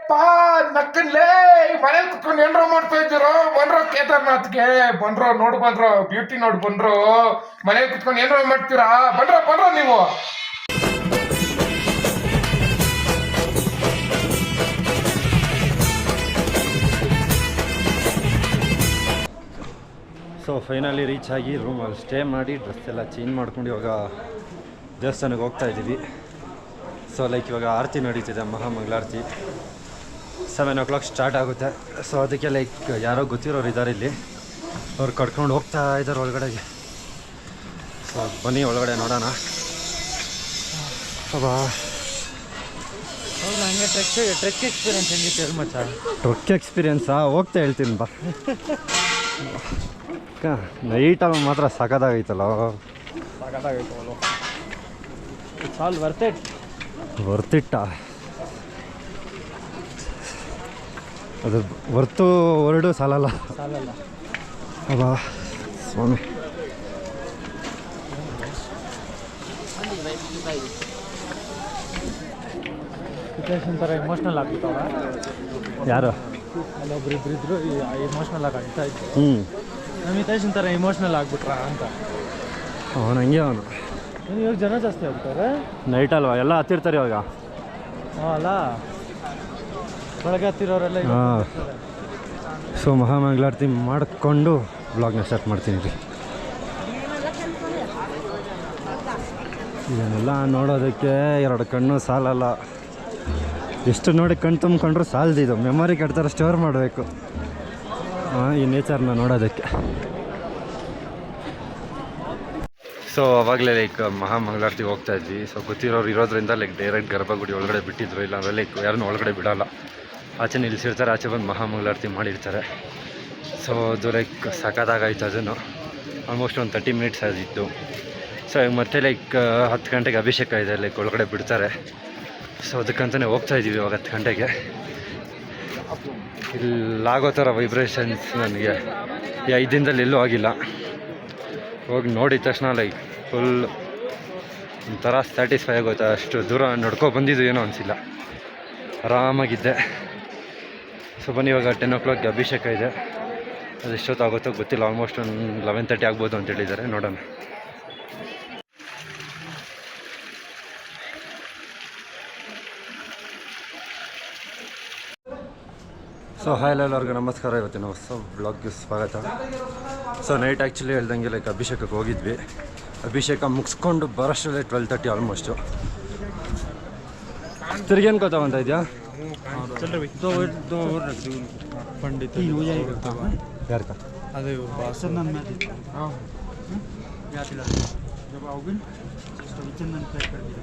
ಪಾ ನಕ್ಕನ್ಲೇ ಮನೇಲಿ ಕುತ್ಕೊಂಡು ಏನ್ರೋ ಮಾಡ್ತಾ ಇದ್ದೀರೋ ಬಂದ್ರೋ ಕೇದಾರ್ನಾಥ್ಗೆ ಬಂದ್ರೋ ನೋಡು ಬಂದ್ರೋ ಬ್ಯೂಟಿ ನೋಡು ಬಂದ್ರೋ ಮನೇಲಿ ಕುತ್ಕೊಂಡು ಏನ್ರೋ ಮಾಡ್ತೀರಾ ಬಂದ್ರೋ ನೀವು. ಸೊ ಫೈನಲಿ ರೀಚ್ ಆಗಿ ರೂಮಲ್ಲಿ ಸ್ಟೇ ಮಾಡಿ ಡ್ರೆಸ್ ಎಲ್ಲ ಚೇಂಜ್ ಮಾಡ್ಕೊಂಡು ಇವಾಗ ದೇವಸ್ಥಾನಕ್ಕೆ ಹೋಗ್ತಾ ಇದ್ದೀವಿ. ಸೊ ಲೈಕ್ ಇವಾಗ ಆರತಿ ನಡೀತಿದೆ, ಮಹಾಮಂಗಳಾರತಿ 7 o'clock ಸ್ಟಾರ್ಟ್ ಆಗುತ್ತೆ. ಸೊ ಅದಕ್ಕೆ ಲೈಕ್ ಯಾರೋ ಗೊತ್ತಿರೋರು ಇದ್ದಾರೆ ಇಲ್ಲಿ, ಅವ್ರು ಕರ್ಕೊಂಡು ಹೋಗ್ತಾ ಇದ್ದಾರೆ ಒಳಗಡೆಗೆ. ಸೊ ಬನ್ನಿ ಒಳಗಡೆ ನೋಡೋಣ. ಅಬ್ಬಾ ಹೌದು, ಹಂಗೆ ಟ್ರೆಕ್ ಎಕ್ಸ್ಪೀರಿಯನ್ಸ್ ಹೆಂಗಿತ್ತು ಹೇಳಿ ಮಚ್ಚ? ಟ್ರೆಕ್ ಎಕ್ಸ್ಪೀರಿಯನ್ಸಾ ಹೋಗ್ತಾ ಹೇಳ್ತೀನಿ ಬಾ. ನೈಟಲ್ಲಿ ಮಾತ್ರ ಸಖತ್ತಾಗೈತಲ್ಲ, ಸಾಕಾಗೈತಲ್ಲ. ಇಟ್ಸ್ ಆಲ್ ವರ್ತಿಟ್ಟ ಅದು ವರ್ತು ಹೊರಡು ಸಾಲಲ್ಲ. ಅಬ್ಬಾ ಸ್ವಾಮಿ, ಸಿಚುವೇಶನ್ ಥರ ಇಮೋಷ್ನಲ್ ಆಗ್ಬಿಟ್ಟವ. ಯಾರು ಅಲ್ಲೊಬ್ರು ಇದ್ರು ಇಮೋಷ್ನಲ್ ಆಗಿ ಆಗ್ತಾ ಇತ್ತು. ನಮಿತೇಶನ್ ಥರ ಇಮೋಷ್ನಲ್ ಆಗ್ಬಿಟ್ರ ಅಂತ. ಅವನು ಹಂಗೆ ಅವನು. ಇವಾಗ ಜನ ಜಾಸ್ತಿ ಆಗ್ತಾರೆ ನೈಟ್ ಅಲ್ವಾ, ಎಲ್ಲ ಹತ್ತಿರ್ತಾರೆ ಇವಾಗ. ಹಾಂ ಅಲ್ಲ, ಬೆಳಗ್ಗೆ ಹತ್ತಿರೋರೆಲ್ಲ. ಹಾಂ, ಸೊ ಮಹಾಮಂಗಳಾರತಿ ಮಾಡಿಕೊಂಡು ಬ್ಲಾಗ್ನ ಸ್ಟಾರ್ಟ್ ಮಾಡ್ತೀನಿ ರೀ. ಇದನ್ನೆಲ್ಲ ನೋಡೋದಕ್ಕೆ 2 ಕಣ್ಣು ಸಾಲಲ್ಲ. ಎಷ್ಟು ನೋಡಿ ಕಣ್ಣು ತುಂಬ್ಕೊಂಡ್ರು ಸಾಲದಿದ್ದು, ಮೆಮೊರಿ ಕೆಡ್ತಾರೆ, ಸ್ಟೋರ್ ಮಾಡಬೇಕು ಈ ನೇಚರ್ನ ನೋಡೋದಕ್ಕೆ. ಸೊ ಅವಾಗಲೇ ಲೈಕ್ ಮಹಾಮಂಗಳಾರತಿಗೆ ಹೋಗ್ತಾ ಇದ್ವಿ. ಸೊ ಗೊತ್ತಿರೋರು ಇರೋದ್ರಿಂದ ಲೈಕ್ ಡೈರೆಕ್ಟ್ ಗರ್ಭಗುಡಿ ಒಳಗಡೆ ಬಿಟ್ಟಿದ್ರು, ಇಲ್ಲಾಂದರೆ ಲೈಕ್ ಯಾರನ್ನೂ ಒಳಗಡೆ ಬಿಡೋಲ್ಲ. ಆಚೆ ನಿಲ್ಲಿಸಿರ್ತಾರೆ, ಆಚೆ ಬಂದು ಮಹಾಮಂಗಳಾರತಿ ಮಾಡಿರ್ತಾರೆ. ಸೊ ಅದು ಲೈಕ್ ಸಖತ್ತಾಗಾಯ್ತು. ಅದನ್ನು ಆಲ್ಮೋಸ್ಟ್ ಒಂದು 30 minutes ಆಗಿತ್ತು. ಸೊ ಈಗ ಮತ್ತೆ ಲೈಕ್ 10 ಗಂಟೆಗೆ ಅಭಿಷೇಕ ಇದೆ, ಲೈಕ್ ಒಳಗಡೆ ಬಿಡ್ತಾರೆ. ಸೊ ಅದಕ್ಕಂತಲೇ ಹೋಗ್ತಾ ಇದ್ದೀವಿ ಇವಾಗ 10 ಗಂಟೆಗೆ. ಇಲ್ಲಾಗೋ ಥರ ವೈಬ್ರೇಷನ್ಸ್ ನನಗೆ ಈ 5 ದಿನದಲ್ಲಿ ಎಲ್ಲೂ ಆಗಿಲ್ಲ. ಹೋಗಿ ನೋಡಿದ ತಕ್ಷಣ ಲೈಕ್ ಫುಲ್ ಒಂಥರ ಸ್ಯಾಟಿಸ್ಫೈ ಆಗೋಯ್ತು. ಅಷ್ಟು ದೂರ ನಡ್ಕೊ ಬಂದಿದ್ದು ಏನೋ ಅನಿಸಿಲ್ಲ, ಆರಾಮಾಗಿದ್ದೆ. ಸೊ ಬನ್ನಿ, ಇವಾಗ 10 o'clock ಅಭಿಷೇಕ ಇದೆ. ಅದು ಎಷ್ಟೊತ್ತಾಗುತ್ತೋ ಗೊತ್ತಿಲ್ಲ, ಆಲ್ಮೋಸ್ಟ್ ಒಂದು 11:30 ಆಗ್ಬೋದು ಅಂತ ಹೇಳಿದ್ದಾರೆ, ನೋಡೋಣ. ಸೊ ಹಾಯ್ ಎಲ್ಲರಿಗೂ ನಮಸ್ಕಾರ. ಇವತ್ತಿನ ಹೊಸ ಬ್ಲಾಗ್ಗೆ ಸ್ವಾಗತ. ಸೊ ನೈಟ್ ಆ್ಯಕ್ಚುಲಿ ಹೇಳ್ದಂಗೆ ಲೈಕ್ ಅಭಿಷೇಕಕ್ಕೆ ಹೋಗಿದ್ವಿ. ಅಭಿಷೇಕ ಮುಗಿಸ್ಕೊಂಡು ಬರೋಷ್ಟರಲ್ಲಿ 12:30 ಆಲ್ಮೋಸ್ಟು. ತಿರ್ಗೇನು ಗೊತ್ತಾ ಅಂತ ಇದೆಯಾ पंडित यार का अरे चंदन में हाँ याद दिला जब आओगे तो चंदन पैक कर दिया.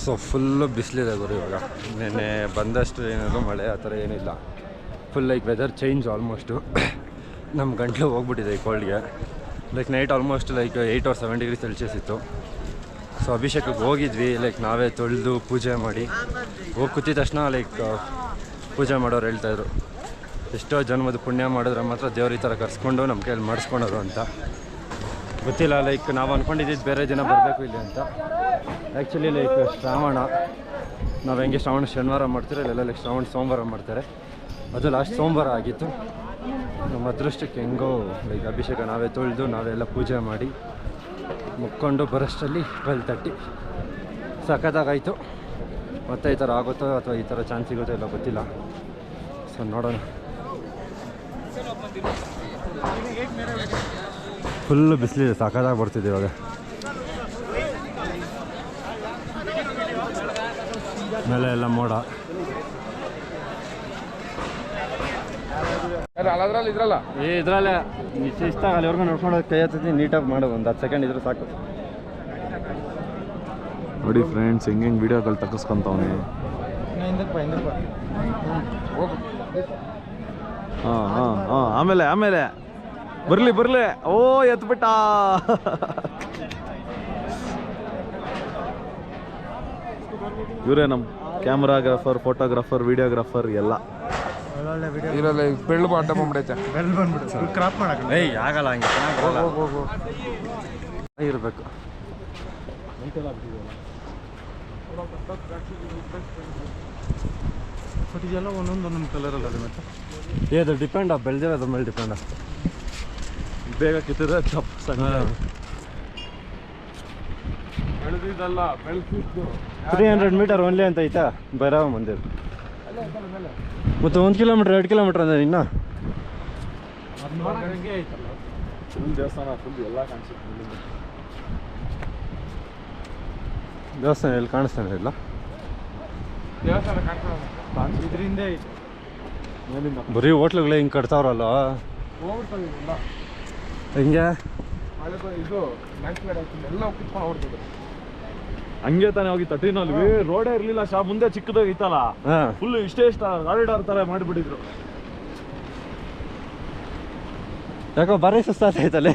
ಸೊ ಫುಲ್ಲು ಬಿಸಿಲಿದೆ ಗುರು ಇವಾಗ. ನೆನ್ನೆ ಬಂದಷ್ಟು ಏನಾದರೂ ಮಳೆ ಆ ಥರ ಏನಿಲ್ಲ. Full like weather change almost. ನಮ್ಮ ಗಂಟ್ಲು ಹೋಗ್ಬಿಟ್ಟಿದೆ ಈ ಕೋಲ್ಡ್ಗೆ. Like night almost like 8 or 7 degrees Celsius ಇತ್ತು. ಸೊ ಅಭಿಷೇಕಕ್ಕೆ ಹೋಗಿದ್ವಿ, ಲೈಕ್ ನಾವೇ ತೊಳೆದು ಪೂಜೆ ಮಾಡಿ ಹೋಗಿ ಕೂತಿದ ತಕ್ಷಣ ಲೈಕ್ ಪೂಜೆ ಮಾಡೋರು ಹೇಳ್ತಾಯಿದ್ರು, ಎಷ್ಟೋ ಜನ್ಮದ ಪುಣ್ಯ ಮಾಡಿದ್ರೆ ಮಾತ್ರ ದೇವ್ರ ಈ ಥರ ಕರ್ಸ್ಕೊಂಡು ನಮ್ಮ ಕೈಯಲ್ಲಿ ಮಾಡಿಸ್ಕೊಳೋರು ಅಂತ. ಗೊತ್ತಿಲ್ಲ, ಲೈಕ್ ನಾವು ಅಂದ್ಕೊಂಡಿದ್ದು ಬೇರೆ ದಿನ ಬರಬೇಕು ಇಲ್ಲಿ ಅಂತ. ಆ್ಯಕ್ಚುಲಿ ಲೈಕ್ ಶ್ರಾವಣ, ನಾವು ಹೆಂಗೆ ಶ್ರಾವಣ ಶನಿವಾರ ಮಾಡ್ತೀರೋ ಇಲ್ಲೆಲ್ಲ ಲೈಕ್ ಶ್ರಾವಣ ಸೋಮವಾರ ಮಾಡ್ತಾರೆ. ಅದು ಲಾಸ್ಟ್ ಸೋಮವಾರ ಆಗಿತ್ತು. ನಮ್ಮ ಅದೃಷ್ಟಕ್ಕೆ ಹೆಂಗೋ ಲೈಕ್ ಅಭಿಷೇಕ ನಾವೇ ತೊಳೆದು ನಾವೆಲ್ಲ ಪೂಜೆ ಮಾಡಿ ಮುಕ್ಕೊಂಡು ಬರೋಷ್ಟರಲ್ಲಿ 12:30 ಸಖತ್ತಾಗಾಯಿತು. ಮತ್ತೆ ಈ ಥರ ಆಗುತ್ತೋ ಅಥವಾ ಈ ಥರ ಚಾನ್ಸ್ ಸಿಗುತ್ತೋ ಇಲ್ಲ ಗೊತ್ತಿಲ್ಲ. ಸೊ ನೋಡೋಣ. ಫುಲ್ಲು ಬಿಸಿಲಿದೆ, ಸಖತ್ತಾಗಿ ಬರ್ತಿದೆ ಇವಾಗ. ಮೇಲೆ ಎಲ್ಲ ಮೋಡ. ಇದ್ರಲ್ಲ ಇದ್ರಲ್ಲೇ ಶಿಸ್ತಾಗ ಅಲ್ಲಿವರೆಗೂ ನೋಡ್ಕೊಂಡು ಕೈ ಹತ್ತಿ ನೀಟಾಗಿ ಮಾಡೋದು. ಒಂದು 10 ಸೆಕೆಂಡ್ ಇದ್ರೆ ಸಾಕು. ನೋಡಿ ಫ್ರೆಂಡ್ಸ್, ಹೆಂಗೆ ವೀಡಿಯೋಗಳು ತಗಸ್ಕೊಂತವನೆ. ಹಾಂ ಹಾಂ ಹಾಂ ಆಮೇಲೆ ಆಮೇಲೆ ಬರಲಿ ಓ ಎತ್ಬಿಟ್ಟ. ಇವರೇ ನಮ್ಮ ಕ್ಯಾಮ್ರಾಗ್ರಾಫರ್, ಫೋಟೋಗ್ರಾಫರ್, ವಿಡಿಯೋಗ್ರಾಫರ್ ಎಲ್ಲ. ಇರಲ್ಲ ಬೆಳ್ಳು ಅಡ್ಡ ಬಂದ್ಬಿಡೈತೆ. ಕ್ರಾಪ್ ಮಾಡಕ್ಕೆ ಆಗಲ್ಲ, ಹಂಗೆ ಚೆನ್ನಾಗಿ ಇರಬೇಕು. ಬಟ್ ಇದೆಲ್ಲ ಒಂದೊಂದು ಕಲರಲ್ಲಿ ಅದು ಮತ್ತೆ ಇದು ಡಿಪೆಂಡ್ ಬೆಳೆದಿರೋದ್ರ ಮೇಲೆ ಡಿಪೆಂಡ್. ಬೇಗ ಕಿತ್ತಿದ್ರೆ ತಪ್ಪು ಸಣ್ಣ ಬೆಳೆದಿದ್ದಲ್ಲ, ಬೆಳೆಸಿದ್ದು. 300 ಮೀಟರ್ ಓನ್ಲಿ ಅಂತ ಐತಾ ಭೈರವ ಮಂದಿರ. ಮತ್ತು 1 ಕಿಲೋಮೀಟ್ರ್ 2 ಕಿಲೋಮೀಟ್ರ್ ಅಂದ್ರೆ ಇನ್ನು ಫುಲ್ ದೇವಸ್ಥಾನ ಫುಲ್ ಎಲ್ಲ ಕಾಣಿಸುತ್ತೆ. ದೇವಸ್ಥಾನ ಎಲ್ಲಿ ಕಾಣಿಸ್ತಾನೆ ಇಲ್ಲ. ದೇವಸ್ಥಾನ ಕಾಣ್ತದೆ. ಇದರಿಂದ ಐತೆ ಬರೀ ಹೋಟ್ಲುಗಳೇ ಹಿಂಗೆ ಕಟ್ತಾವ್ರಲ್ಲ. ಹೋಗ್ಬಿಡ್ತದೆ ಇಲ್ಲ. ಹಿಂಗೆ ಮಳೆ ಇದು ನ್ಯಾಷನಲ್ ಎಲ್ಲ ಕಿತ್ಕೊಂಡು ಹೋಗ್ತದೆ. ಹಂಗೆ ತಾನೇ ಹೋಗಿ 13 ರೋಡೇ ಇರ್ಲಿಲ್ಲ ಶಾಪ್ ಮುಂದೆ ಚಿಕ್ಕದಾಗಿ ಐತಲ್ಲ, ಹಾಂ ಫುಲ್ ಇಷ್ಟೇ ಕಾರಿಡಾರ್ ತರ ಮಾಡಿಬಿಟ್ಟಿದ್ರು. ಯಾಕೋ ಬರೀ ಸುಸ್ತಾಯ್ತಲ್ಲ.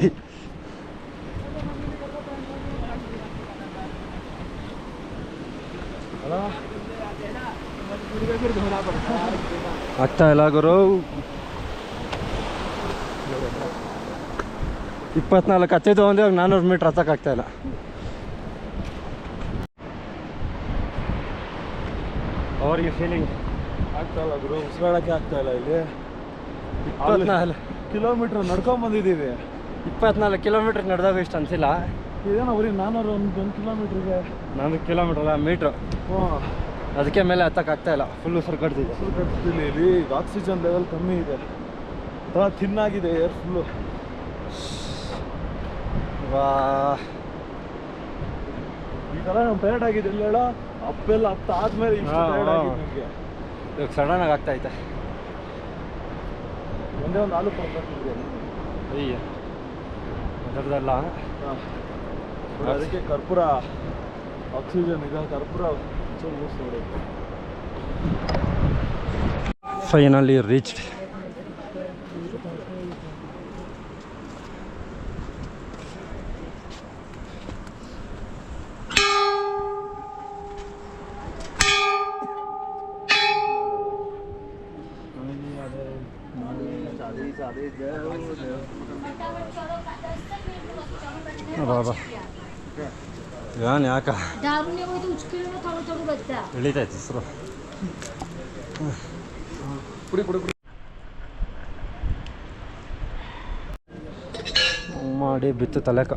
ಆಗ್ತಾ ಇಲ್ಲ ಗುರು. 24 ಹತ್ತೈದು ಒಂದು 400 ಮೀಟ್ರ್ ಹತ್ತಕ್ಕಾಗ್ತಾ ಇಲ್ಲ. ಅವ್ರಿಗೆ ಫೀಲಿಂಗ್ ಆಗ್ತಾ ಇಲ್ಲ ಗುರು, ಉಸಿರಾಡಕ್ಕೆ ಆಗ್ತಾ ಇಲ್ಲ. ಇಲ್ಲಿ 24 ಕಿಲೋಮೀಟರ್ ನಡ್ಕೊಂಡ್ ಬಂದಿದ್ದೀವಿ. 24 ಕಿಲೋಮೀಟ್ರ್ ನಡೆದಾಗ ಇಷ್ಟು ಅನಿಸಿಲ್ಲ. ಇದೇನೋ ಬರೀ 400 ಒಂದು ಕಿಲೋಮೀಟ್ರಿಗೆ 4 ಕಿಲೋಮೀಟ್ರ್ ಮೀಟ್ರು, ಅದಕ್ಕೆ ಮೇಲೆ ಹತ್ತಕ್ಕಾಗ್ತಾ ಇಲ್ಲ. ಫುಲ್ ಉಸಿರು ಕಟ್ತಿದೆ. ಇಲ್ಲಿ ಆಕ್ಸಿಜನ್ ಲೆವೆಲ್ ಕಮ್ಮಿ ಇದೆ, ಒಂಥರ ಥಿನ್ನಾಗಿದೆ ಏರ್ ಫುಲ್ಲು. ವಾ, ಈ ಥರ ನಮ್ಮ ಟೈರ್ಡ್ ಆಗಿದೆ ಇಲ್ಲ ಹೇಳೋ, ಅಪ್ಪೆಲ್ಲ ಹತ್ತ ಆದ್ಮೇಲೆ ಇಷ್ಟು ಟೈರ್ಡ್ ಆಗಿದೆ ನಿಮಗೆ. ಇವಾಗ ಸಡನ್ನಾಗಿ ಆಗ್ತಾಯಿದೆ. ಒಂದೇ ಒಂದು ಹಾಲು ಕೊಡ್ಬೇಕಿದೆ. ಅಯ್ಯ ಅದರದಲ್ಲ. ಅದಕ್ಕೆ ಕರ್ಪೂರ ಆಕ್ಸಿಜನ್ ಈಗ ಕರ್ಪೂರ ಯೂಸ್ ನೋಡಿ. Finally reached. ಬಾಬಾ ಏನು ಯಾಕ दारू नहीं हुई तो उसके लिए थोड़ा थोड़ा बचता है। ಇಳಿತೈತೆ ಹೆಸರು. ಮಾಡಿ ಬಿತ್ತು ತಲೆಕ.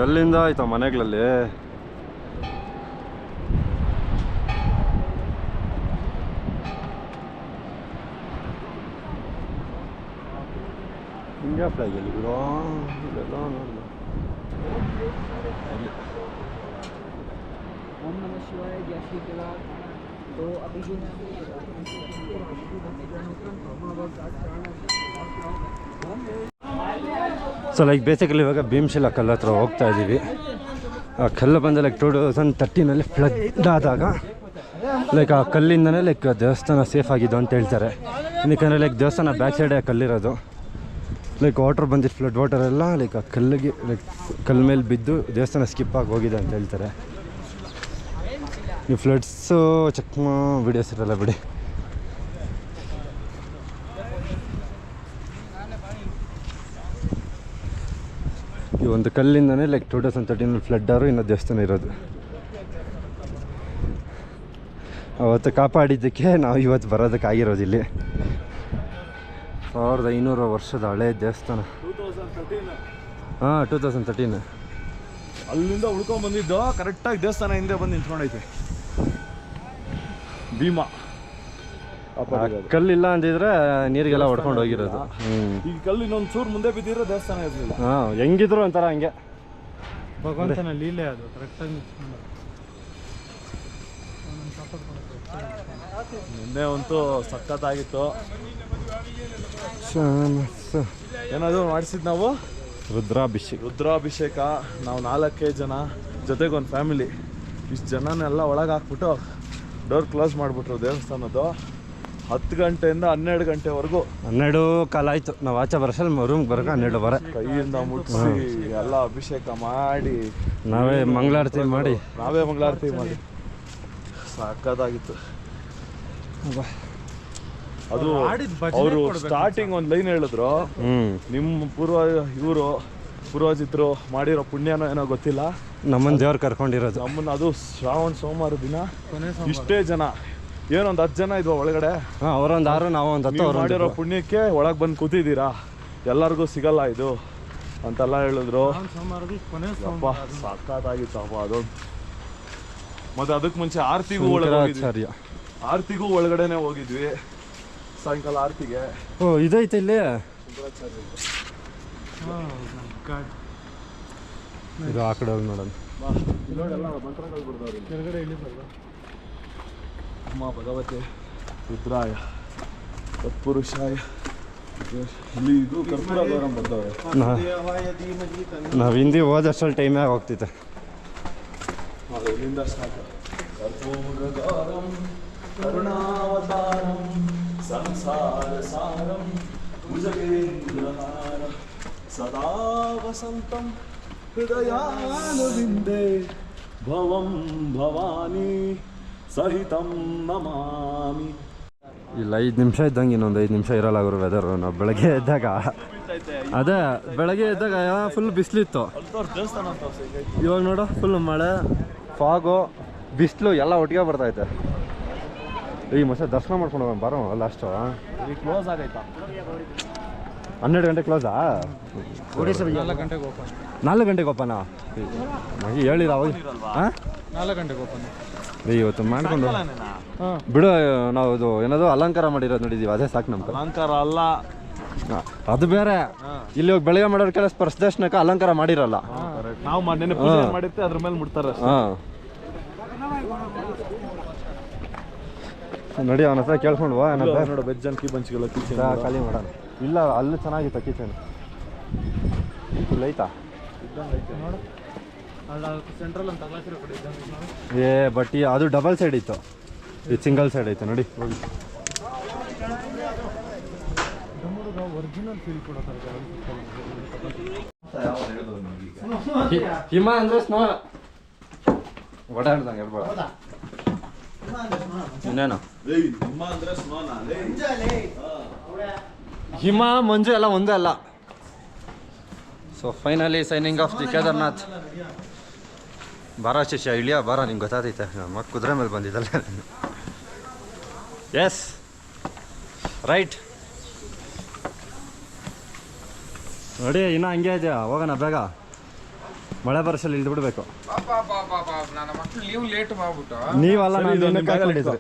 ಎಲ್ಲಿಂದ ಆಯ್ತಾ ಮನೆಗಳಲ್ಲಿ? इंडिया फ्लैग है लिखो ओम नमः शिवाय जय श्री केदार। तो अभी जो ಸೊ ಲೈಕ್ ಬೇಸಿಕಲಿ ಇವಾಗ ಭೀಮಶಿಲಾ ಕಲ್ಲು ಹತ್ರ ಹೋಗ್ತಾ ಇದ್ದೀವಿ. ಆ ಕಲ್ಲು ಬಂದು ಲೈಕ್ 2013 ಫ್ಲಡ್ ಆದಾಗ ಲೈಕ್ ಆ ಕಲ್ಲಿಂದನೇ ಲೈಕ್ ದೇವಸ್ಥಾನ ಸೇಫ್ ಆಗಿದ್ದು ಅಂತ ಹೇಳ್ತಾರೆ. ಯಾಕಂದರೆ ಲೈಕ್ ದೇವಸ್ಥಾನ ಬ್ಯಾಕ್ ಸೈಡೇ ಕಲ್ಲಿರೋದು. ಲೈಕ್ ವಾಟರ್ ಬಂದಿದ್ದು ಫ್ಲಡ್ ವಾಟರ್ ಎಲ್ಲ ಲೈಕ್ ಆ ಕಲ್ಲಿಗೆ ಲೈಕ್ ಕಲ್ಲು ಮೇಲೆ ಬಿದ್ದು ದೇವಸ್ಥಾನ ಸ್ಕಿಪ್ ಆಗಿ ಹೋಗಿದೆ ಅಂತ ಹೇಳ್ತಾರೆ. ನೀವು ಫ್ಲಡ್ಸು ಚೆಕ್ ವಿಡಿಯೋಸ್ ಇರಲ್ಲ ಬಿಡಿ. ಈ ಒಂದು ಕಲ್ಲಿಂದನೇ ಲೈಕ್ 2013 ಫ್ಲಡ್ಡಾರು ಇನ್ನೂ ದೇವಸ್ಥಾನ ಇರೋದು. ಅವತ್ತು ಕಾಪಾಡಿದ್ದಕ್ಕೆ ನಾವು ಇವತ್ತು ಬರೋದಕ್ಕಾಗಿರೋದು. ಇಲ್ಲಿ 1500 ವರ್ಷದ ಹಳೆ ದೇವಸ್ಥಾನ. 2013 ಅಲ್ಲಿಂದ ಉಳ್ಕೊಂಡ್ ಬಂದಿದ್ದು ಕರೆಕ್ಟಾಗಿ ದೇವಸ್ಥಾನ ಹಿಂದೆ ಬಂದು ನಿಂತ್ಕೊಂಡೈತೆ. ಭೀಮಾ ಕಲ್ಲಿಲ್ಲ ಅಂದಿದ್ರೆ ನೀರಿಗೆಲ್ಲ ಹೊಡ್ಕೊಂಡು ಹೋಗಿರೋದು. ಈ ಕಲ್ಲು ಇನ್ನೊಂದು ಚೂರು ಮುಂದೆ ಬಿದ್ದಿರೋ ದೇವಸ್ಥಾನ ಇರಲಿಲ್ಲ. ಹೆಂಗಿದ್ರು ಒಂಥರ ಹಂಗೆ ಭಗವಂತನ ಲೀಲೆ ಅದು ಕರೆಕ್ಟಾಗಿ ನಿನ್ನೆ ಅಂತೂ ಸಖತ್ತಾಗಿತ್ತು. ಏನಾದರೂ ಮಾಡಿಸಿದ್ ನಾವು ರುದ್ರಾಭಿಷೇಕ. ನಾವು 4 ಜನ ಜೊತೆಗೊಂದು ಫ್ಯಾಮಿಲಿ. ಇಷ್ಟು ಜನನೆಲ್ಲ ಒಳಗೆ ಹಾಕ್ಬಿಟ್ಟು ಡೋರ್ ಕ್ಲೋಸ್ ಮಾಡಿಬಿಟ್ರು ದೇವಸ್ಥಾನದ್ದು. 10 ಗಂಟೆಯಿಂದ 12 ಗಂಟೆವರೆಗೂ. 12 ಕಾಲ ಆಯಿತು ನಾವು ಆಚೆ ಬರೋಸಲ್ಲಿ ರೂಮ್ಗೆ ಬರೋಕೆ 12 ಬರ ಕೈಯಿಂದ ಮುಟ್ಟಿಸಿ ಎಲ್ಲ ಅಭಿಷೇಕ ಮಾಡಿ ನಾವೇ ಮಂಗಳಾರತಿ ಮಾಡಿ ಸಾಕಾಗಿತ್ತು ಅದು. ಆಡಿದ್ ಭಜನೆ ಅವರು ಕೊಡ್ಬೇಕು ಸ್ಟಾರ್ಟಿಂಗ್ ಒಂದು ಲೈನ್ ಹೇಳಿದ್ರು, ನಿಮ್ಮ ಪೂರ್ವಜಿತರು ಮಾಡಿರೋ ಪುಣ್ಯನೋ ಏನೋ ಗೊತ್ತಿಲ್ಲ, ನಮ್ಮನ್ನ ದೇವ್ರು ಕರ್ಕೊಂಡಿರೋದು. ನಮ್ಮನ್ನ ಅದು ಶ್ರಾವಣ ಸೋಮವಾರ ದಿನ ಇಷ್ಟೇ ಜನ, ಏನೊಂದು 10 ಜನ ಇದ್ವಾ ಒಳಗಡೆ, ಅವರೊಂದು 6 ನಾವು ಒಂದು 10 ನೀವು ಅವ್ರು ಮಾಡಿರೋ ಪುಣ್ಯಕ್ಕೆ ಒಳಗೆ ಬಂದು ಕೂತಿದ್ದೀರಾ, ಎಲ್ಲರಿಗೂ ಸಿಗಲ್ಲ ಇದು ಅಂತೆಲ್ಲ ಹೇಳಿದ್ರು. ಅಪ್ಪ ಸಾಕಾಗಿತ್ತಪ್ಪ ಅದು. ಮತ್ತೆ ಅದಕ್ಕೆ ಮುಂಚೆ ಆರ್ತಿಗೂ ಒಳಗಡೆನೆ ಹೋಗಿದ್ವಿ ಸಾಯಂಕಾಲ ಆರ್ತಿಗೆ. ಓ ಇದೈತೆ ಇಲ್ಲಿ, ಇದು ಆ ಕಡೆ ಹೋಗಿ ನೋಡೋಣ. ಅಮ್ಮ ಭಗವತಿ ರುದ್ರಾಯ ತತ್ಪುರುಷಾಯ. ಇಲ್ಲಿ ಇದು ಕರ್ಪೂರ ಗೌರಂ ಬಂದವ್ರೆ. ನಾವು ಹಿಂದಿ ಹೋದಷ್ಟರಲ್ಲಿ ಟೈಮೇ ಹೋಗ್ತಿತ್ತು. ಇಲ್ಲಿಂದ ಸ್ಟಾರ್ಟ್. ಕರ್ಪೂರ ಗೌರಂ ಕರುಣಾವತಾರಂ ಸಂಸಾರ ಸಾರಂ ಭುಜಗೇಂದ್ರಹಾರ ಸದಾ ವಸಂತಂ ಹೃದಯಾನುವಿಂದೇ ಭವಂ ಭವಾನಿ ಸಹಿತಂ ನಮಾಮಿ. ಇಲ್ಲ 5 ನಿಮಿಷ ಇದ್ದಂಗೆ ಇನ್ನೊಂದು 5 ನಿಮಿಷ ಇರಲ್ಲ ಅವರು ವೆದರು. ನಾವು ಬೆಳಗ್ಗೆ ಎದ್ದಾಗ ಅದೇ ಬೆಳಗ್ಗೆ ಎದ್ದಾಗ ಫುಲ್ ಬಿಸಿಲಿತ್ತು, ಇವಾಗ ನೋಡು ಫುಲ್ ಮಳೆ, ಫಾಗು, ಬಿಸಿಲು ಎಲ್ಲ ಒಟ್ಟಿಗೆ ಬರ್ತೈತೆ. ಈ ಮತ್ತೆ ದರ್ಶನ ಮಾಡ್ಕೊಂಡು ಹೋಗೋಣ ಬಾರೋ. ಲಾಸ್ಟು ಕ್ಲೋಸ್ ಆಗೈತಾ? 12 ಗಂಟೆ ಕ್ಲೋಸಾ? 4 ಗಂಟೆಗೆ ಓಪನಾ? ಹೇಳಿರ ಅವಾಗ? ಹಾಂ 4 ಗಂಟೆಗೆ ಓಪನ್. ಇವತ್ತು ಮಾಡ್ಕೊಂಡು ಬಿಡು. ನಾವು ಇದು ಏನದು ಅಲಂಕಾರ ಮಾಡಿರೋದು ನೋಡಿದೀವಿ, ಅದೇ ಸಾಕು ನಮ್ಗೆ. ಅಲಂಕಾರ ಅಲ್ಲ ಅದು ಬೇರೆ. ಇಲ್ಲಿ ಹೋಗಿ ಬೆಳಗ್ಗೆ ಮಾಡೋರ್ ಕೆಲ ಸ್ಪರ್ಶದರ್ಶನಕ್ಕೆ ಅಲಂಕಾರ ಮಾಡಿರಲ್ಲ. ನಾವು ನೆನ್ನೆ ಪೂಜೆ ಮಾಡಿರ್ತೀವಿ, ಅದ್ರ ಮೇಲೆ ಮುಡ್ತಾರೆ. ಹಾಂ ನೋಡಿ, ಅವನ ಹತ್ರ ಕೇಳ್ಕೊಂಡು ನೋಡು ವೆಜ್ ಅನ್ಕಿ ಬಂಚಿಗೆಲ್ಲ ಕಿಚನ್ ಖಾಲಿ ಮಾಡೋಣ. ಇಲ್ಲ ಅಲ್ಲೂ ಚೆನ್ನಾಗಿತ್ತು ಕಿಚನ್. ಇಲ್ಲೈತಾ? ಸೆಂಟ್ರಲ್ ಅಂತ ಕಡೆ ಏ ಬಟ್ ಅದು ಡಬಲ್ ಸೈಡ್ ಇತ್ತು, ಇದು ಸಿಂಗಲ್ ಸೈಡ್ ಐತೆ ನೋಡಿ. ಒರಿಜಿನಲ್ ಫೀಲ್ ಕೊಡೋ ಹಿಮ ಅಂದ್ರೆ ಸ್ನೋ ಓಡಾಡ್ದಂಗೆ ಹೇಳ್ಬೇಡ. ಇನ್ನೇನು ಹಿಮ ಮಂಜು ಎಲ್ಲ ಒಂದೇ ಅಲ್ಲ. So finally signing off the Kedarnath. ಬಾರ ಶಿಷ್ಯ ಇಳಿಯ ಬಾರ, ನಿಂಗೆ ಗೊತ್ತಾತೈತೆ ನಮ್ಮ ಕುದುರೆ ಮೇಲೆ ಬಂದಿದ್ದಲ್ಲ. ಎಸ್ ರೈಟ್ ನೋಡಿ, ಇನ್ನೂ ಹಂಗೆ ಇದೆಯಾ? ಹೋಗೋಣ ಬೇಗ, ಮಳೆ ಬರೋಸಲ್ಲಿ ಇಳಿದು ಬಿಡಬೇಕು. ನನ್ನ ಮಕ್ಕಳು ಲೀವ್ ಲೇಟ್ ಮಾಡ್ಬಿಟ್ಟು ನೀವಲ್ಲ ಕಾಲ್ಕೊಂಡಿದ್ರಿ.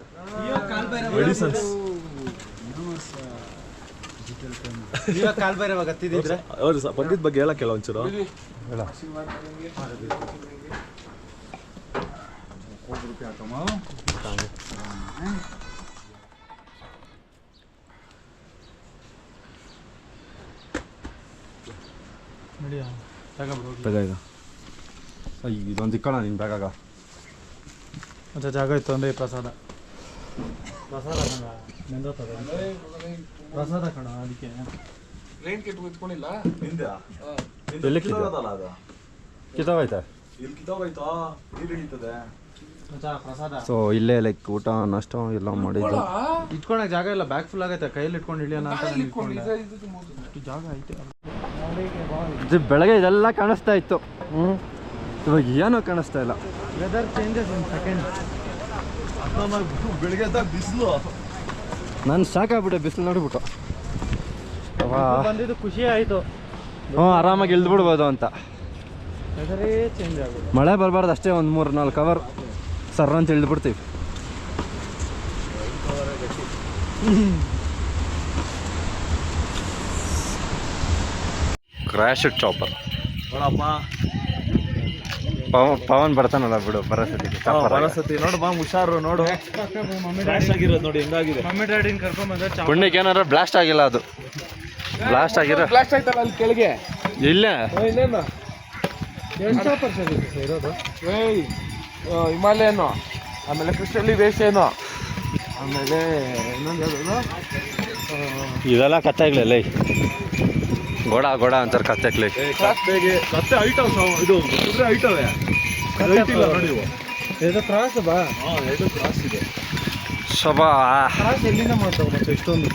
ಕಾಲ್ಬೈರವಾಗ ಹತ್ತಿದ್ರೆ ಹೌದು ಸರ್, ಬಂದಿದ್ದ ಬಗ್ಗೆ ಹೇಳಕ್ಕೆ ಹೇಳ ಒಂಚೂರು. ಇದೊಂದು ಇಕ್ಕಣ ನಿನ್ನ ಬ್ಯಾಗಾಗ. ಮತ್ತೆ ಜಾಗ ಇತ್ತು ಅಂದರೆ ಪ್ರಸಾದ ಪ್ರಸಾದ ಕಣ, ಅದಕ್ಕೆ ರೈನ್ ಕೆಟ್ಟು ಇಟ್ಕೊಂಡಿಲ್ಲ. ಎಲ್ಲಿ ಕಿತ್ತೋಗೈತೆ? ಪ್ರಸಾದ. ಸೊ ಇಲ್ಲೇ ಲೈಕ್ ಊಟ ನಾಷ್ಟ ಎಲ್ಲ ಮಾಡಿದ್ದು. ಇಟ್ಕೊಳಕ್ ಜಾಗ ಇಲ್ಲ, ಬ್ಯಾಗ್ ಫುಲ್ ಆಗೈತೆ, ಕೈಯಲ್ಲಿ ಇಟ್ಕೊಂಡು ಇಳಿಯೋಣ ಅಂತ ಇಷ್ಟು ಜಾಗ ಐತೆ. ಇದು ಬೆಳಗ್ಗೆ ಇದೆಲ್ಲ ಕಾಣಿಸ್ತಾ ಇತ್ತು, ಇವಾಗ ಏನೋ ಕಾಣಿಸ್ತಾ ಇಲ್ಲ. Weather changes in second. ಬೆಳಿಗ್ಗೆ ಬಿಸಿಲು, ನಾನು ಸಾಕಾಗ್ಬಿಟ್ಟೆ ಬಿಸಿಲು ನೋಡಿಬಿಟ್ಟು. ಬಂದಿದ್ದು ಖುಷಿ ಆಯಿತು. ಹ್ಞೂ ಆರಾಮಾಗಿ ಇಳಿದ್ಬಿಡ್ಬೋದು ಅಂತ. ವೆದರೇ ಚೇಂಜ್ ಆಗೋದು. ಮಳೆ ಬರಬಾರ್ದು ಅಷ್ಟೇ, ಒಂದು 3-4 ಅವರ್ ಸರ್ರ ಅಂತ ಇಳಿದ್ಬಿಡ್ತೀವಿ. ಕ್ರ್ಯಾಶ್ ಚಾಪರ್ ನೋಡಪ್ಪ, ಪವನ್ ಬರ್ತಾನಲ್ಲ ಬಿಡು ಬರಸತಿ ನೋಡು ಬಾ, ಹುಷಾರು ನೋಡು. ಕ್ರ್ಯಾಶ್ ಆಗಿರೋದು ನೋಡಿ ಹೆಂಗಾಗಿದೆ. ಮಮ್ಮಿ ಡ್ಯಾಡಿನ ಕರ್ಕೊಂಡ್ ಬಂದ್ರೆ ಪುಣ್ಯಕ್ಕೆ ಏನಾರ ಬ್ಲಾಸ್ಟ್ ಆಗಿಲ್ಲ, ಅದು ಬ್ಲಾಸ್ಟ್ ಆಗಿರೋ ಬ್ಲಾಸ್ಟ್ ಆಯ್ತಲ್ಲ ಅಲ್ಲಿ ಕೆಳಗೆ. ಇಲ್ಲೇ ಇನ್ನೇನು ಇರೋದು ಹಿಮಾಲಯನು, ಆಮೇಲೆ ಕ್ರಿಸ್ಟಲ್ಲಿ ವೇಸ್ ಏನು, ಆಮೇಲೆ ಇನ್ನೊಂದು ಇದೆಲ್ಲ ಕತ್ತೆಗ್ಲಲ್ಲ, ಗೋಡ ಅಂತಾರೆ ಕತ್ತೆಗ್ಲಿ. ಕತ್ತೆ ಐಟವ್ ಇದು ಕುದುರೆ ಐಟವೇ ಐಟ್ ಇಲ್ಲ ನೋಡಿ. ಇದು ಕ್ರಾಸ್ ಬಾ ಎರಡು ಕ್ರಾಸ್ ಇದೆ. ಶಬಾ ಕ್ರಾಸ್ ಎಲ್ಲಿಂದ ಮಾಡ್ತಾವೆ ಮತ್ತೆ ಇಷ್ಟೊಂದು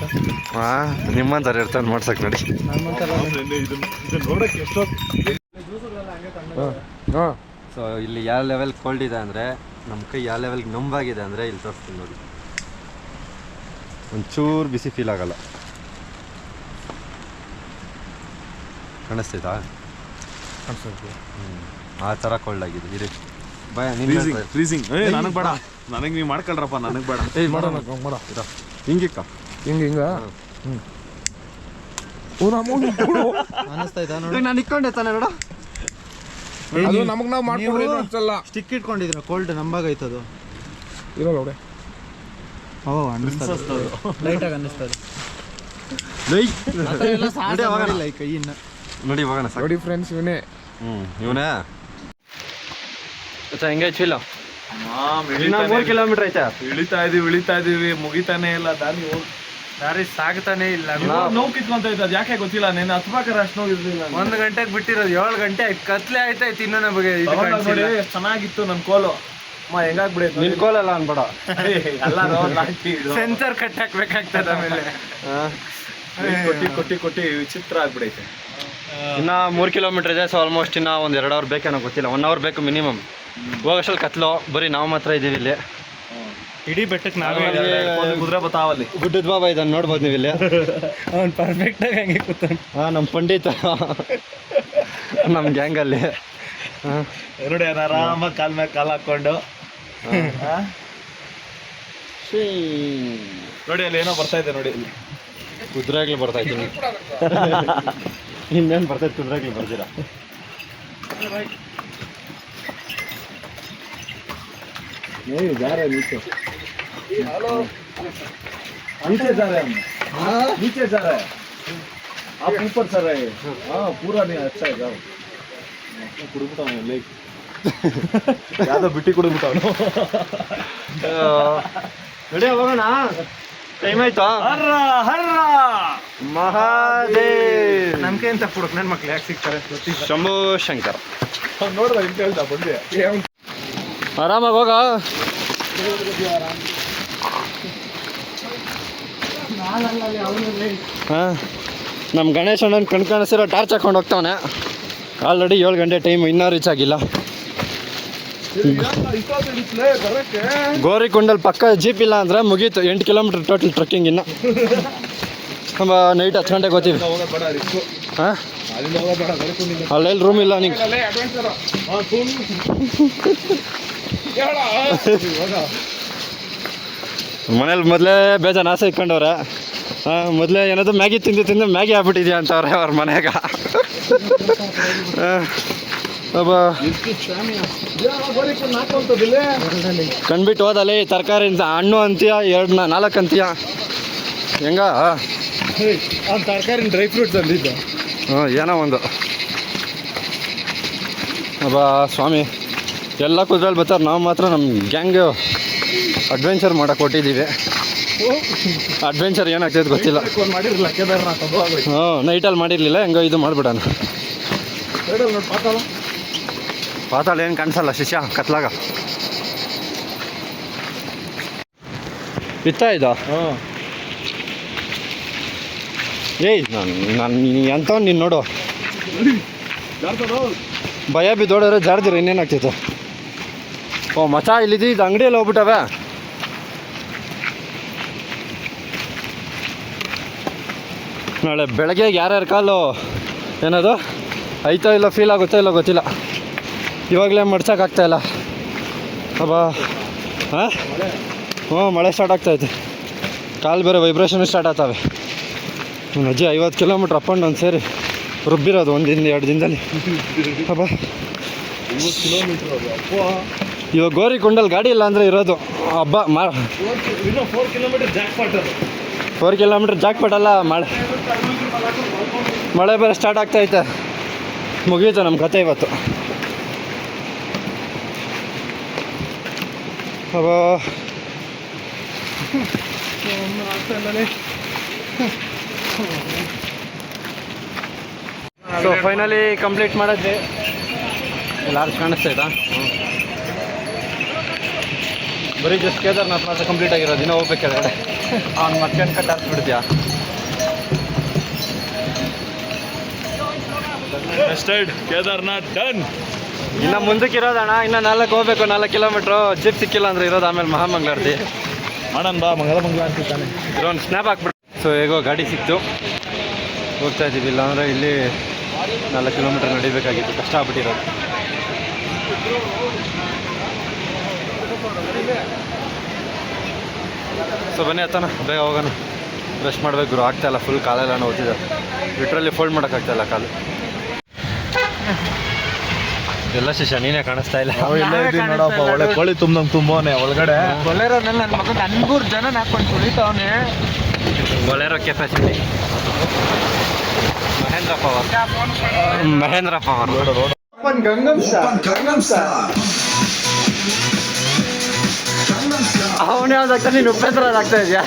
ನಿಮ್ಮಂತಾರೆ ಇರ್ತಾನೆ ಮಾಡ್ಸಕ್ ನೋಡಿ. ಇದು ನೋಡಕ್ಕೆ ಎಷ್ಟೊತ್ತು. ಸೊ ಇಲ್ಲಿ ಯಾವ ಲೆವೆಲ್ ಕೋಲ್ಡ್ ಇದೆ ಅಂದರೆ ನಮ್ಮ ಕೈ ಯಾವ ಲೆವೆಲ್ಗೆ ನಂಬಾಗಿದೆ ಅಂದರೆ ಇಲ್ಲಿ ತೋರಿಸ್ತೀನಿ ನೋಡಿ. ಒಂಚೂರು ಬಿಸಿ ಫೀಲ್ ಆಗಲ್ಲ. ಕಾಣಿಸ್ತೈತಾ? ಆ ಥರ ಕೋಲ್ಡ್ ಆಗಿದೆ. ಇರಿ ಭಯ ಫ್ರೀಸಿಂಗ್. ನನಗೆ ಬೇಡ, ನನಗೆ ನೀವು ಮಾಡ್ಕೊಳ್ರಪ್ಪ, ನನಗೆ ಬೇಡ. ಮಾಡೋಣ ಹಿಂಗಿಕ್ಕ ಹಿಂಗ ಅನಿಸ್ತಾಯ್ತಾ ನಾನು ಇಕ್ಕೊಂಡೆ ತಾನೆ ನೋಡು. ಅದು ನಮಗ್ ನಾವು ಮಾಡ್ಕೊಂಡ್ರೆ ಏನು ಅನ್ಸಲ್ಲ. ಸ್ಟಿಕ್ ಇಟ್ಕೊಂಡಿದ್ರ ಕೋಲ್ಡ್ ನಂಬಾಗೈತದು. ಇರೋಲ್ಲ ಅವಡೆ ಅನ್ನಿಸ್ತದೆ ಲೈಟಾಗಿ ಅನ್ನಿಸ್ತದೆ. ಕೈಯಿಂದ ನೋಡಿ ಹೋಗೋಣ ಸಾಕು. ನೋಡಿ ಫ್ರೆಂಡ್ಸ್, ಇವನೇ ಇವನೇ ಹೆಂಗೆ ಚಿಲ್ಲ. 3 ಕಿಲೋಮೀಟರ್ ಐತೆ. ಇಳಿತಾ ಇದೀವಿ ಮುಗಿತಾನೆ ಇಲ್ಲ ದಾರಿ. ದಾರಿ ಸಾಗ್ತಾನೆ ಇಲ್ಲ. ನೋವು ಕಿತ್ಕೊಂತ ಇದ್ದ, ಯಾಕೆ ಗೊತ್ತಿಲ್ಲ. ನೀನು ಹತ್ಬೇಕಾರೆ ಅಷ್ಟು ನೋವು ಇರ್ಲಿಲ್ಲ. 1 ಗಂಟೆಗೆ ಬಿಟ್ಟಿರೋದು 7 ಗಂಟೆ ಆಯ್ತು. ಕತ್ಲೆ ಆಯ್ತಾಯ್ತು ಇನ್ನೂ ನಮಗೆ. ನೋಡಿ ಎಷ್ಟು ಚೆನ್ನಾಗಿತ್ತು ನನ್ನ ಕೋಲು. ಹೆಂಗಾಗ್ಬಿಡೈತೆ ನಿನ್ ಕೋಲಲ್ಲ ಅನ್ಬೇಡ. ಸೆನ್ಸರ್ ಕಟ್ ಹಾಕ್ಬೇಕಾಗ್ತದೆ ಆಮೇಲೆ. ಕೊಟ್ಟಿ ವಿಚಿತ್ರ ಆಗ್ಬಿಡೈತೆ. ಇನ್ನು 3 ಕಿಲೋಮೀಟರ್ ಇದೆ. ಸೊ ಆಲ್ಮೋಸ್ಟ್ ಇನ್ನು ಒಂದು 2 ಅವರ್ ಬೇಕೇನೋ ಗೊತ್ತಿಲ್ಲ. 1 ಅವರ್ ಬೇಕು ಮಿನಿಮಮ್. ಹೋಗೋಷ್ಟಲ್ಲಿ ಕತ್ಲು, ಬರೀ ನಾವು ಮಾತ್ರ ಇದ್ದೀವಿ ಇಲ್ಲಿ. ಇಡೀ ಬೆಟ್ಟಕ್ಕೆ ನಾವೇ ಕುದುರೆ ಬತ್ತಾವಲ್ಲಿ. ಗುಡ್ಡದ ಬಾಬಾ ಇದನ್ನು ನೋಡ್ಬೋದು ನೀವು ಇಲ್ಲಿ. ಅವ್ನು ಪರ್ಫೆಕ್ಟಾಗಿ ಹಂಗೆ ಕೂತಾನೆ. ನಮ್ಮ ಪಂಡಿತ ನಮ್ಮ ಗ್ಯಾಂಗಲ್ಲಿ. ನೋಡಿ ಆರಾಮಾಗಿ ಕಾಲ್ ಮೇಲೆ ಕಾಲು ಹಾಕೊಂಡು. ನೋಡಿ ಅಲ್ಲಿ ಏನೋ ಬರ್ತಾ ಇದೆ ನೋಡಿ. ಅಲ್ಲಿ ಕುದುರೆಗಳು ಬರ್ತಾ ಇದ್ದೀನಿ. ಇನ್ನೇನು ಬರ್ತೈತೆ ಕುದುರೆಗಳು ಬರ್ತೀರಾ? नीचे जा रहे हैं हम, नीचे जा रहे हैं आप, ऊपर चल रहे हैं. हाँ पूरा नहीं अच्छा है. जाओ ಕುಡಿಬಿಟ್ಟ ಲೈಕ್ ಯಾವ್ದೋ ಬಿಟ್ಟಿ ಕುಡಿಬಿಟ್ಟವನು. ರೆಡಿ ಹೋಗೋಣ, ಟೈಮ್ ಆಯ್ತಾ? ಹರ್ರ ಹರ್ರ ಮಹಾದೇವ್ ನಮ್ಗೆ ಅಂತ ಕೊಡಕ್ ನನ್ನ ಮಕ್ಳು ಯಾಕೆ ಸಿಗ್ತಾರೆ ಗೊತ್ತಿಲ್ಲ. ಶಂಭು ಶಂಕರ್. ನೋಡ್ದ ಇಂತ ಹೇಳ್ತಾ ಬಂದೆ. ಆರಾಮಾಗಿ ಹೋಗ. ಹಾಂ, ನಮ್ಮ ಗಣೇಶ್ ಅಣ್ಣನ ಕಣ್ಕಾಣಿಸಿರೋ ಟಾರ್ಚ್ ಹಾಕೊಂಡು ಹೋಗ್ತಾವನೆ. ಆಲ್ರೆಡಿ 7 ಗಂಟೆ ಟೈಮ್, ಇನ್ನೂ ರೀಚ್ ಆಗಿಲ್ಲ. ಗೋರಿಕೊಂಡಲ್ ಪಕ್ಕ ಜೀಪ್ ಇಲ್ಲ ಅಂದರೆ ಮುಗೀತು. 8 ಕಿಲೋಮೀಟರ್ ಟೋಟಲ್ ಟ್ರಕ್ಕಿಂಗ್. ಇನ್ನು ನೈಟ್ 10 ಗಂಟೆಗೆ ಹೋಗ್ತೀವಿ. ಹಾಂ, ಅಲ್ಲೆಲ್ಲಿ ರೂಮ್ ಇಲ್ಲ ನಿಂಗೆ. ಮನೇಲಿ ಮೊದಲೇ ಬೇಜಾರು ಆಸೆ ಇಟ್ಕೊಂಡವ್ರೆ. ಮೊದಲೇ ಏನಾದ್ರು ಮ್ಯಾಗಿ ತಿಂದು ಮ್ಯಾಗಿ ಆಗ್ಬಿಟ್ಟಿದ್ಯಾ ಅಂತವ್ರೆ ಅವ್ರ ಮನೆಯಾಗ. ಕಂಡ್ಬಿಟ್ಟು ಹೋದಲ್ಲಿ ತರಕಾರಿ ಹಣ್ಣು ಅಂತೀಯ, 4 ಅಂತೀಯ. ಹೆಂಗ ತರಕಾರಿ ಡ್ರೈ ಫ್ರೂಟ್ಸ್ ಅಂದಿದ್ದು. ಏನೋ ಒಂದು. ಸ್ವಾಮಿ ಎಲ್ಲ ಕುದುರೆಯಲ್ಲಿ ಬರ್ತಾರೆ. ನಾವು ಮಾತ್ರ ನಮ್ಮ ಗ್ಯಾಂಗು ಅಡ್ವೆಂಚರ್ ಮಾಡಕ್ಕೆ ಕೊಟ್ಟಿದ್ದೀವಿ. ಅಡ್ವೆಂಚರ್ ಏನಾಗ್ತೈತೆ ಗೊತ್ತಿಲ್ಲ. ಮಾಡಿರಲಿಲ್ಲ ಕೇದಾರ್ನಾಥ್. ನೈಟಲ್ಲಿ ಮಾಡಿರಲಿಲ್ಲ. ಹೆಂಗೋ ಇದು ಮಾಡಿಬಿಡೋಣ. ಪಾತಾಳ ಏನು ಕಾಣಿಸಲ್ಲ ಶಿಷ್ಯ ಕತ್ಲಾಗ. ಇತ್ತ ಇದು. ಏಯ್ ನಾನು ಎಂಥವ್ನು ನೀನು ನೋಡು. ಭಯ ಬಿದ್ದೋಡಿದ್ರೆ ಜಾರ್ದಿರ ಇನ್ನೇನಾಗ್ತಿತ್ತು. ಓ ಮಚ, ಇಲ್ಲಿದ್ದು ಇದು ಅಂಗಡಿಯಲ್ಲಿ ಹೋಗ್ಬಿಟ್ಟವೆ. ನಾಳೆ ಬೆಳಗ್ಗೆ ಯಾರ್ಯಾರ ಕಾಲು ಏನದು ಐತೋ ಇಲ್ಲ, ಫೀಲ್ ಆಗುತ್ತೋ ಇಲ್ಲ ಗೊತ್ತಿಲ್ಲ. ಇವಾಗಲೇ ಮಡ್ಸೋಕ್ಕಾಗ್ತಾಯಿಲ್ಲ. ಹಾಂ, ಮಳೆ ಸ್ಟಾರ್ಟ್ ಆಗ್ತಾಯಿದೆ. ಕಾಲು ಬೇರೆ ವೈಬ್ರೇಷನ್ ಸ್ಟಾರ್ಟ್ ಆಗ್ತವೆ. ಅಜ್ಜಿ 50 ಕಿಲೋಮೀಟ್ರ್ ಅಪ್ ಆ್ಯಂಡ್ ಡೌನ್ ಸೇರಿ ರುಬ್ಬಿರೋದು 1-2 ದಿನದಲ್ಲಿ. ಇವಾಗ ಗೋರಿಕೊಂಡಲ್ಲಿ ಗಾಡಿ ಇಲ್ಲ ಅಂದರೆ ಇರೋದು ಹಬ್ಬ. 4 ಕಿಲೋಮೀಟರ್ ಜಾಕ್ಪಾಟ್. 4 ಕಿಲೋಮೀಟ್ರ್ ಜಾಕ್ಪಾಟ್ ಅಲ್ಲ, ಮಳೆ ಬೇರೆ ಸ್ಟಾರ್ಟ್ ಆಗ್ತೈತೆ. ಮುಗೀತು ನಮ್ಮ ಕತೆ ಇವತ್ತು. ಸೊ ಫೈನಲಿ ಕಂಪ್ಲೀಟ್ ಮಾಡಿದ್ವಿ. ಲಾರ್ಜ್ ಕಾಣಿಸ್ತೈತಾ? ಬರೀ ಜಸ್ಟ್ ಕೇದಾರ್ನಾಥ್ ಮಾತ್ರ ಕಂಪ್ಲೀಟ್ ಆಗಿರೋದು, ದಿನ ಹೋಗ್ಬೇಕು ಕೆಳಗಡೆ. ಅವ್ನು ಮತ್ತೆ ಕಟ್ ಹಾಕ್ಬಿಡ್ತೀಯಾ? ಕೇದಾರ್ನಾಥ್ ಡನ್. ಇನ್ನು ಮುಂದಕ್ಕೆ ಇರೋದಣ್ಣ, ಇನ್ನು 4 ಹೋಗ್ಬೇಕು, 4 ಕಿಲೋಮೀಟ್ರು. ಜೀಪ್ ಸಿಕ್ಕಿಲ್ಲ ಅಂದರೆ ಇರೋದು ಆಮೇಲೆ ಮಹಾಮಂಗಳಾರತಿ. ಮಾಡೋಣ ಬಾ, ಮಂಗಳ ಅಂತಾನೆ. ಇರೋನ್ ಸ್ನ್ಯಾಪ್ ಹಾಕ್ಬಿಟ್ಟು. ಸೊ ಹೇಗೋ ಗಾಡಿ ಸಿಕ್ತು, ಹೋಗ್ತಾ ಇದ್ದೀವಿ. ಇಲ್ಲಾಂದರೆ ಇಲ್ಲಿ 4 ಕಿಲೋಮೀಟ್ರ್ ನಡಿಬೇಕಾಗಿತ್ತು, ಕಷ್ಟ ಆಗ್ಬಿಟ್ಟಿರೋದು. ಸೊ ಬನ್ನಿ ಹತ್ತನ, ಬೇಗ ಹೋಗೋಣ. ಬ್ರಷ್ ಮಾಡಬೇಕು ಗುರು, ಆಗ್ತಾಯಿಲ್ಲ, ಫುಲ್ ಕಾಲೆಲ್ಲ ನೋಡ್ತಿದ್ದೆ. ಲಿಟ್ರಲ್ಲಿ ಫೋಲ್ಡ್ ಮಾಡೋಕ್ಕಾಗ್ತಾಯಿಲ್ಲ ಕಾಲು. ಎಲ್ಲ ಶಿಷ್ಯ ನೀನೇ ಕಾಣಿಸ್ತಾ ಇಲ್ಲ. ಎಲ್ಲ ಇದೀವಿ ನೋಡಪ್ಪ, ಒಳ್ಳೆ ಕೋಳಿ ತುಂಬವನೆ ಒಳಗಡೆ. ಬೊಲೆರೋನಲ್ಲಿ ನನ್ನ ಮಗನ 4 ಜನ ಹಾಕೊಂಡು ತುಳಿತಾವನೆ. Bolero capacity Mahindra power. ಅವನು ಯಾವ್ದಾಗ್ತಾನೆ, ನೀನು ಉಪೇಂದ್ರ ಆಗ್ತಾ ಇದೆಯಾ?